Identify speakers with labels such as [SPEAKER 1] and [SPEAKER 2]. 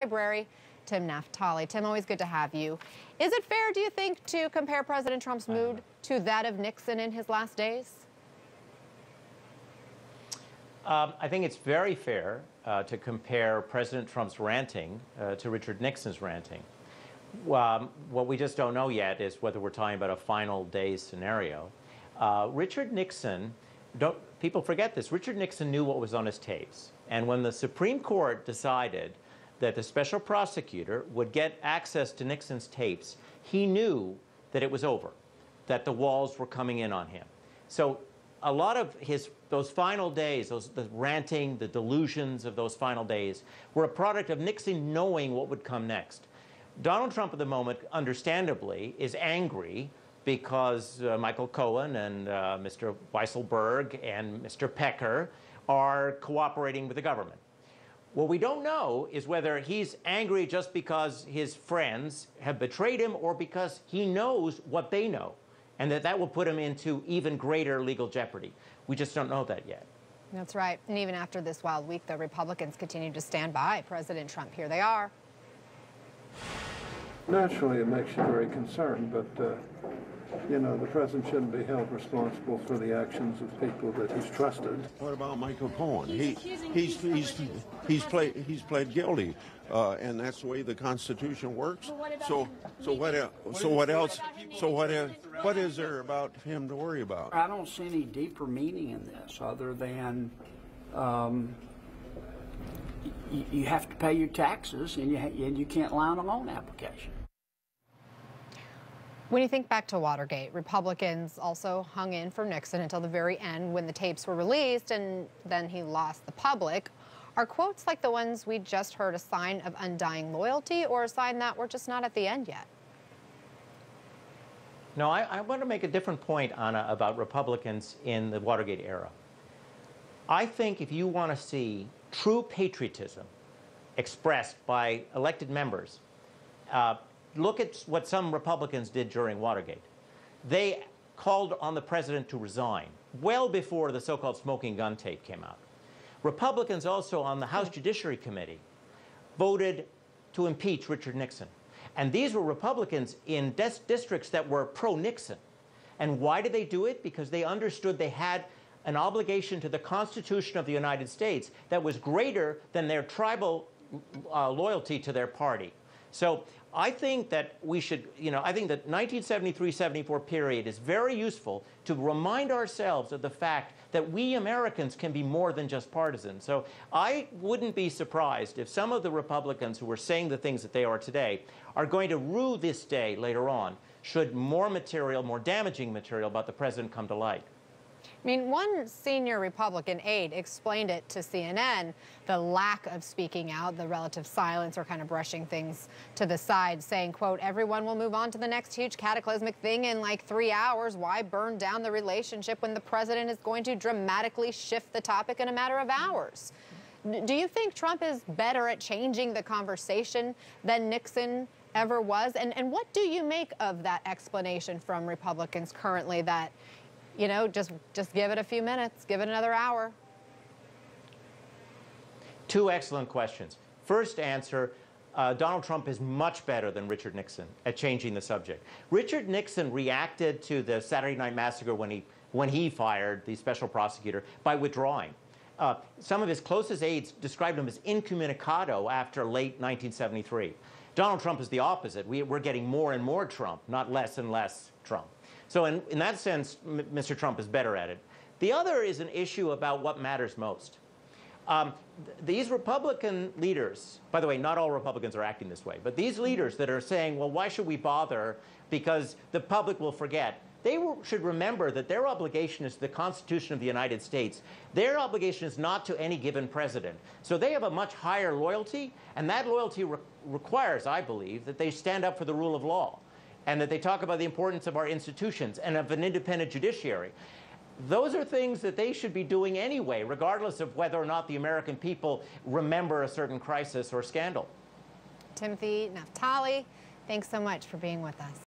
[SPEAKER 1] Library, Tim Naftali. Tim, always good to have you. Is it fair, do you think, to compare President Trump's mood to that of Nixon in his last days?
[SPEAKER 2] I think it's very fair to compare President Trump's ranting to Richard Nixon's ranting. What we just don't know yet is whether we're talking about a final days scenario. Richard Nixon, people forget this, Richard Nixon knew what was on his tapes. And when the Supreme Court decided that the special prosecutor would get access to Nixon's tapes, he knew that it was over, that the walls were coming in on him. So a lot of those final days, the ranting, the delusions of those final days, were a product of Nixon knowing what would come next. Donald Trump at the moment, understandably, is angry because Michael Cohen and Mr. Weisselberg and Mr. Pecker are cooperating with the government. What we don't know is whether he's angry just because his friends have betrayed him or because he knows what they know, and that will put him into even greater legal jeopardy. We just don't know that yet.
[SPEAKER 1] That's right. And even after this wild week, the Republicans continue to stand by President Trump. Here they are.
[SPEAKER 3] Naturally, it makes you very concerned, but you know, the president shouldn't be held responsible for the actions of people that he's trusted.
[SPEAKER 4] What about Michael Cohen? He's pled guilty, and that's the way the Constitution works. So what else? What is there about him to worry about?
[SPEAKER 5] I don't see any deeper meaning in this other than you have to pay your taxes, and you can't lie on a loan application.
[SPEAKER 1] When you think back to Watergate, Republicans also hung in for Nixon until the very end when the tapes were released and then he lost the public. Are quotes like the ones we just heard a sign of undying loyalty or a sign that we're just not at the end yet?
[SPEAKER 2] No, I want to make a different point, Anna, about Republicans in the Watergate era. I think if you want to see true patriotism expressed by elected members, look at what some Republicans did during Watergate. They called on the president to resign well before the so-called smoking gun tape came out. Republicans also on the House Judiciary Committee voted to impeach Richard Nixon. And these were Republicans in districts that were pro-Nixon. And why did they do it? Because they understood they had an obligation to the Constitution of the United States that was greater than their tribal loyalty to their party. So I think that we should, I think that 1973-74 period is very useful to remind ourselves of the fact that we Americans can be more than just partisans. So I wouldn't be surprised if some of the Republicans who are saying the things that they are today are going to rue this day later on, should more material, more damaging material about the president come to light.
[SPEAKER 1] I mean, one senior Republican aide explained it to CNN, the lack of speaking out, the relative silence or kind of brushing things to the side, saying, quote, everyone will move on to the next huge cataclysmic thing in like 3 hours. Why burn down the relationship when the president is going to dramatically shift the topic in a matter of hours? Do you think Trump is better at changing the conversation than Nixon ever was? And what do you make of that explanation from Republicans currently that, just give it a few minutes, give it another hour?
[SPEAKER 2] Two excellent questions. First answer, Donald Trump is much better than Richard Nixon at changing the subject. Richard Nixon reacted to the Saturday Night Massacre when he fired the special prosecutor by withdrawing. Some of his closest aides described him as incommunicado after late 1973. Donald Trump is the opposite. We're getting more and more Trump, not less and less Trump. So in that sense, Mr. Trump is better at it. The other is an issue about what matters most. These Republican leaders, by the way, not all Republicans are acting this way, but these leaders that are saying, well, why should we bother because the public will forget, they should remember that their obligation is to the Constitution of the United States. Their obligation is not to any given president. So they have a much higher loyalty, and that loyalty requires, I believe, that they stand up for the rule of law, and that they talk about the importance of our institutions and of an independent judiciary. Those are things that they should be doing anyway, regardless of whether or not the American people remember a certain crisis or scandal.
[SPEAKER 1] Timothy Naftali, thanks so much for being with us.